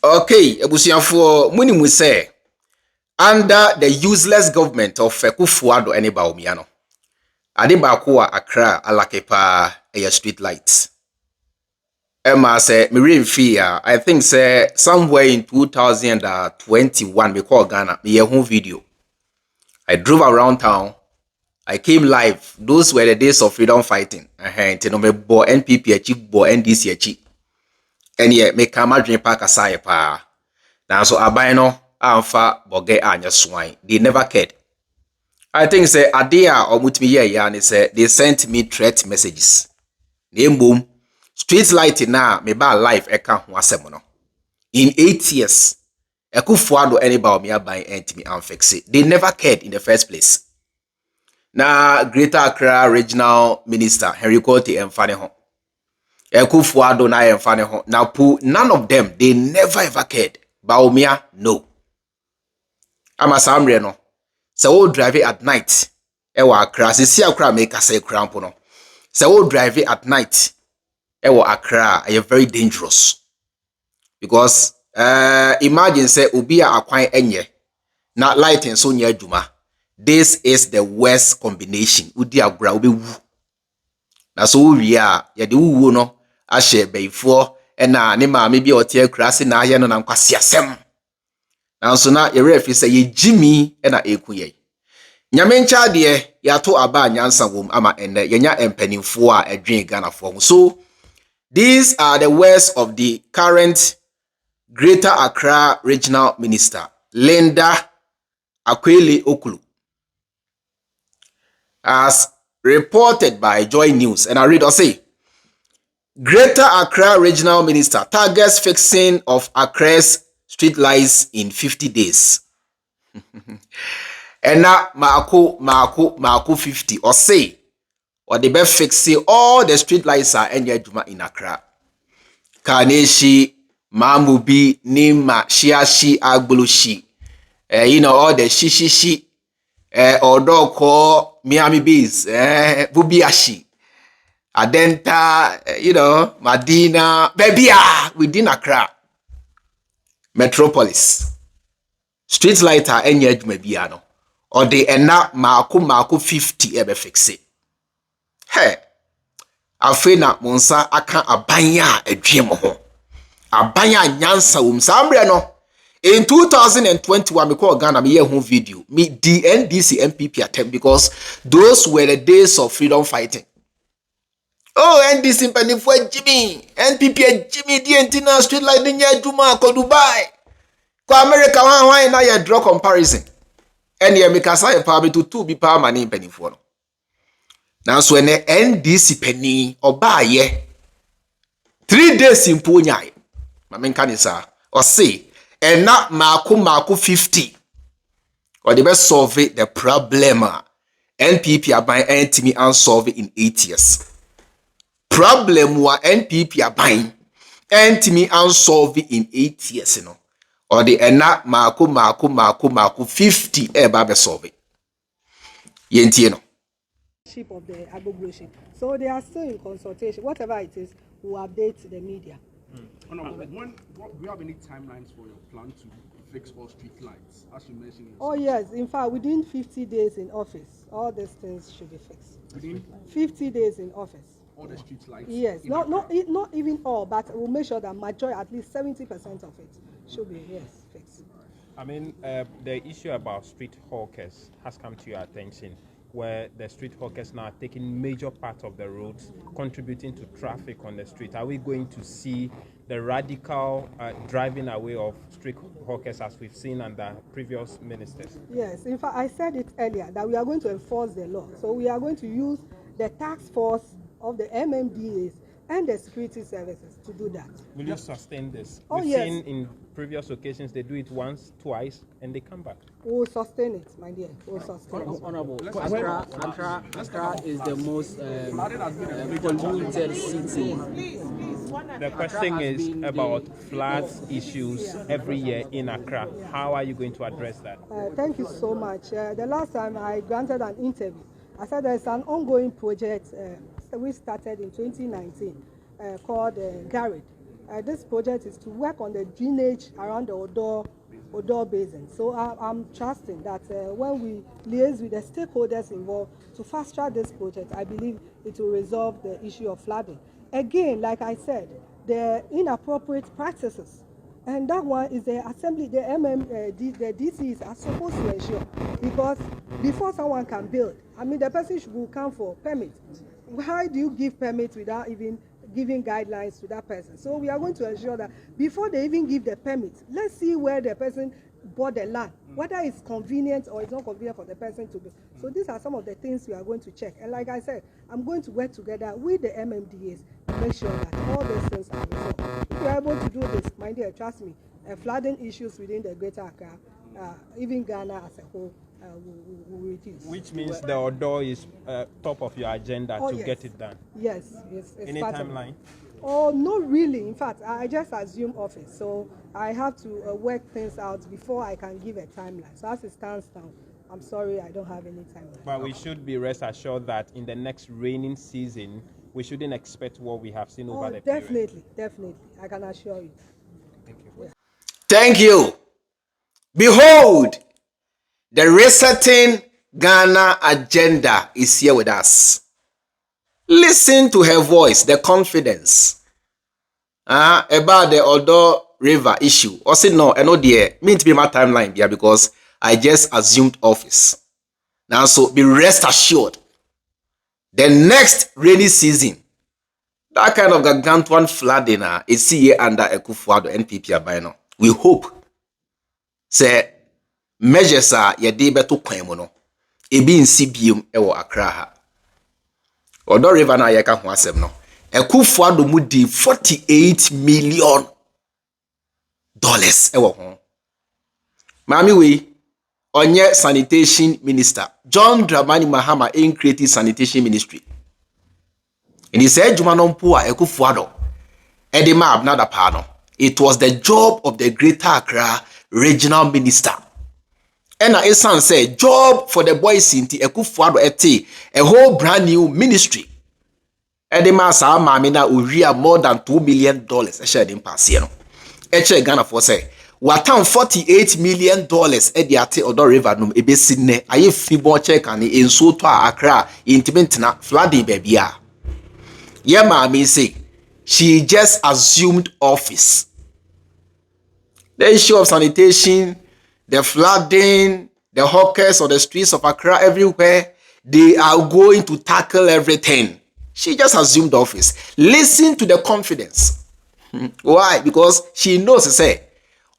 Okay, ebusiafo munimu say under the useless government of Kufuado and Baumia no. Ade baako a Accra alake pa street lights. Emma say me fear. I think say somewhere in 2021 we call Ghana me home video. I drove around town. I came live. Those were the days of freedom fighting. No me bo NPP achi bo NDC achi. And yeah, me kama dream park aside pa. Now so aban no amfa boge anya swine. They never cared. I think say adia or mutimi ya ni say they sent me threat messages. Name boom. Street light na me ba life eka ho asem no. In 8 years, Ekufuado anybody me aban entimi amfix it. They never cared in the first place. Na Greater Accra Regional Minister Henry Kote emfane ho. Ekufuado na emfane ho. Now none of them, they never ever cared. Baumia, no. Ama samre no. So we drive it at night. Ewa Accra. Sisi Accra make us say crampo no. So we drive it at night. Ewa Accra are very dangerous. Because imagine say ubia akwan enye. Na light and so nya juma. This is the worst combination. Udi agra ubi wu. Na so we are ya de wu no ahye beifo na ne ma me bi otie krase na aye no na nkwase asem. Na so na ye refi say ye jimi na ekuye. Nyame ncha de ya to aba anyansa wom ama enne yenya empanimfo a edwen Ghana for. So these are the words of the current Greater Accra Regional Minister, Linda Akweley Ocloo. As reported by Joy News, and I read or say, Greater Accra Regional Minister targets fixing of Accra's street lights in 50 days. And now Mako 50 or say, or the best fixing all the street lights are in Accra. Kaneshi, Mamubi, Nima, Shiashi, Agbulushi, all the Shishishi, Odoko, Miami Bees, Bubiashi, Adenta, Madina, Bebia, within Accra. Metropolis. Street light are Mebiano. Or the ena Mako 50 ebe fix it. Hey, afena monsa aka abanya edwem ho. Abanya nyansa sambre no. In 2021, we call Ghana me home video. Me the NDC MPP attempt because those were the days of freedom fighting. Oh, NDC pending for Jimmy, NPP Jimmy the antenna street light nya Juma ko Dubai. Ko America wan na ya draw comparison. And ye make us power to two be power money pending for. Now so ne NDC penny oba ye 3 days in Punyai. Mamen kanisa or say and not Mako 50. Or the best solve the problem. NPP are buying NTM and solve it in 8 years. Problem wa NPP are buying NTM and solve it in 8 years, Or the not Mako 50 babe solve it. Yentino. Of the agglomeration. So they are still in consultation. Whatever it is, we'll update the media. Do you have any timelines for your plan to fix all street lights, as you mentioned? Oh yes, in fact, within 50 days in office, all these things should be fixed. Within 50 days in office. All the street lights? Yes, not even all, but we'll make sure that majority, at least 70% of it, should be fixed. I mean, the issue about street hawkers has come to your attention, where the street hawkers now are taking major part of the roads, contributing to traffic on the street. Are we going to see the radical driving away of street hawkers as we've seen under previous ministers? Yes, in fact, I said it earlier that we are going to enforce the law. So we are going to use the task force of the MMDAs and the security services to do that. Will you sustain this? Oh, We've yes. seen in previous occasions they do it once, twice, and they come back. We'll sustain it, my dear. We'll sustain it. Honorable, Accra is the most polluted city. The question is about floods issues every year in Accra. How are you going to address that? Thank you so much. The last time I granted an interview, I said there's an ongoing project we started in 2019 called Garrett. this project is to work on the drainage around the Odor Basin. So I'm trusting that when we liaise with the stakeholders involved to fast track this project, I believe it will resolve the issue of flooding. Again, like I said, the inappropriate practices, and that one is the assembly, the the DCs are supposed to ensure, because before someone can build, I mean, the person will come for permit. How do you give permit without even giving guidelines to that person? So we are going to ensure that before they even give the permit, let's see where the person bought the land, whether it's convenient or it's not convenient for the person to build. So these are some of the things we are going to check. And like I said, I'm going to work together with the MMDAs to make sure that all these things are resolved. If we are able to do this, my dear, trust me, flooding issues within the Greater Accra, even Ghana as a whole, will reduce. Which means the Odor is top of your agenda to get it done. Yes, it's any timeline? Oh, not really. In fact, I just assumed office, so I have to work things out before I can give a timeline. So as it stands now, I'm sorry, I don't have any timeline. But we should be rest assured that in the next raining season, we shouldn't expect what we have seen over the period. Definitely. I can assure you. Thank you. Yeah. Thank you. Behold, the resetting Ghana agenda is here with us. Listen to her voice, the confidence. About the Odor River issue. Or say no, I know the mean to be my timeline here because I just assumed office. Now, so be rest assured. The next rainy season, that kind of gargantuan flooding is here under Akufo-Addo NPP abino. We hope. Say measures are yede beto kwan mu no. Ebi nsi biom ewo Accra ha. Odor River na yeka ho asem no. Akufo-Addo mu di $48 million ewo ho. Mami we onye sanitation minister John Dramani Mahama in creative sanitation ministry. And he said juma no mpo a Akufo-Addo edema abnada pa no. It was the job of the Greater Accra regional minister. And a son said job for the boys in the Akufo-Addo ete a whole brand new ministry. Edema sa mami na uria more than $2 million a share in pasieno. Eche Ghana for say watan $48 million edi ate Odor River num ebesi ne aye fibo check ani enso to Accra intimate na flooding babia. Ye mami say she just assumed office. The issue of sanitation, the flooding, the hawkers on the streets of Accra everywhere, they are going to tackle everything. She just assumed office. Listen to the confidence. Why? Because she knows, say,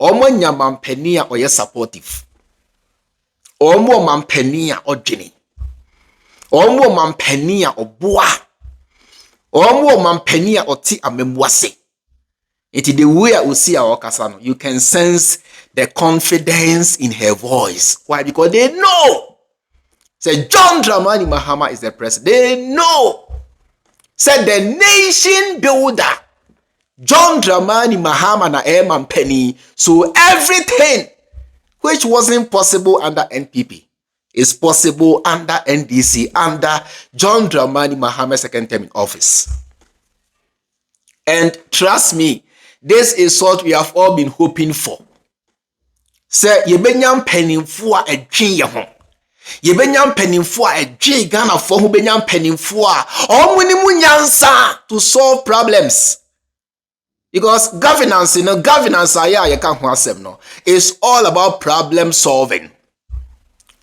Omo nyamampenia or yes supportive. Omo mampenia or Jenny. Omo mampenia or boa. Omo mampenia or ti amemwase. It is the way I will see our Kasano. You can sense the confidence in her voice. Why? Because they know. Say John Dramani Mahama is the president. They know. Said the nation builder. John Dramani Mahama na Eman Penny. So everything which wasn't possible under NPP is possible under NDC, under John Dramani Mahama's second term in office. And trust me, this is what we have all been hoping for. Say, yebenyam penimfo a edwen ye ho. Yebenyam penimfo a edwen Ghana for hu benyam penimfo a omuni mu nyansa to solve problems. Because governance, governance ye kan ho asem no, is all about problem solving.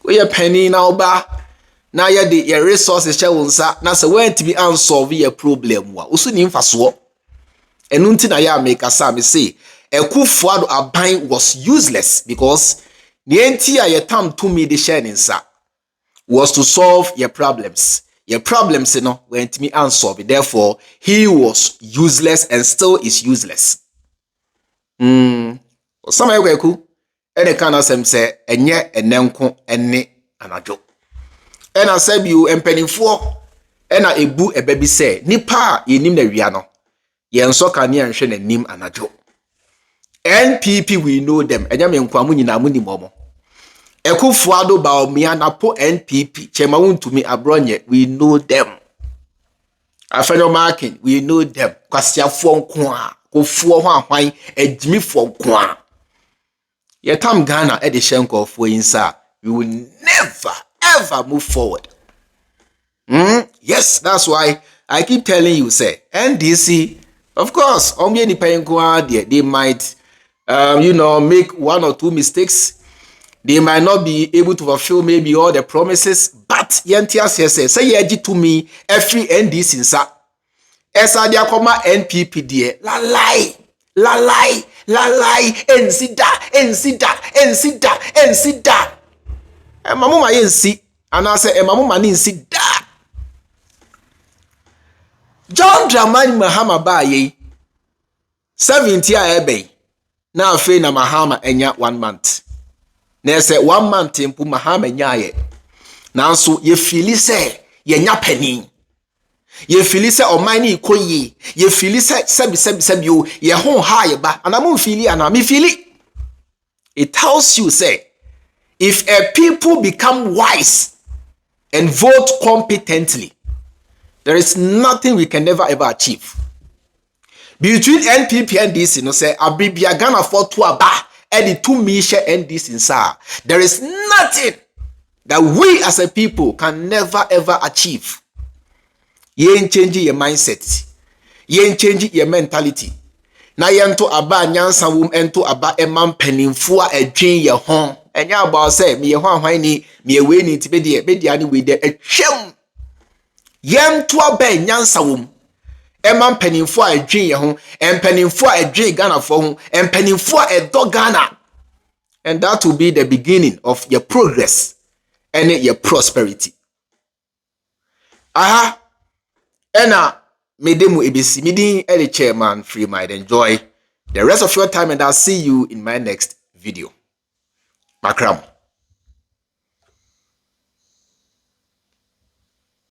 We ye penny na oba na ye de your resources che wonsa na se want to be unsolve your problem wa. Usu ni mfaso. Enunti na ya make asa me say Akufo-Addo aban was useless because the entire your time to me the share nsa was to solve your problems. Your problems went me unsolved. Therefore, he was useless and still is useless. Some kweku ene kana sem say enye enenko ene anajo. Ena sabi you empenifo ena ebu ebebi say nipa yenim na wia no. Yenso kani anhwe na nim anajo. NPP we know them. Enya me nkwa mu nyina mu ni momo. Akufo-Addo ba omia na po NPP chema wuntumi abronye we know them. Afenyo marking we know them. Kwasiafo nko a kofuo ho ahwan adwimifo kwa ye tam Ghana e de hyenko fo insa we will never ever move forward. Yes, that's why I keep telling you, say NDC, of course, they might make one or two mistakes. They might not be able to fulfill maybe all the promises, but say to me every NDC insa esa dia koma NPP die la lie ensida mamuma yensi anase mamuma ni nsida. John Dramani Mahama baye 70 a ebe na afi na Mahama enya 1 month na ese 1 month mpu Mahama nyaye nanso ye fili se ye nya pani ye fili se omani ikoyi ye fili se sebi o ye ho ha ye ba anamu fili anami fili. It tells you say if a people become wise and vote competently, there is nothing we can never ever achieve. Between NPP and this, say Abibia Ghana for to aba and the 2 million and this inside. There is nothing that we as a people can never ever achieve. You ain't changing your mindset. You ain't changing your mentality. Na yento aba nyansa wum ento aba emam penimfo a adwen ye ho. Enya about say me ye ho ahwan ni me we ni ti be ani we de atwam. Yento aba nyansa wum emam penimfo a adwen ye ho, empenimfo a adwen Ghana for ho, empenimfo a edo Ghana. And that will be the beginning of your progress and your prosperity. Aha. Ena medemu ebisi midin the chairman Freemind. Enjoy the rest of your time and I'll see you in my next video. Makram.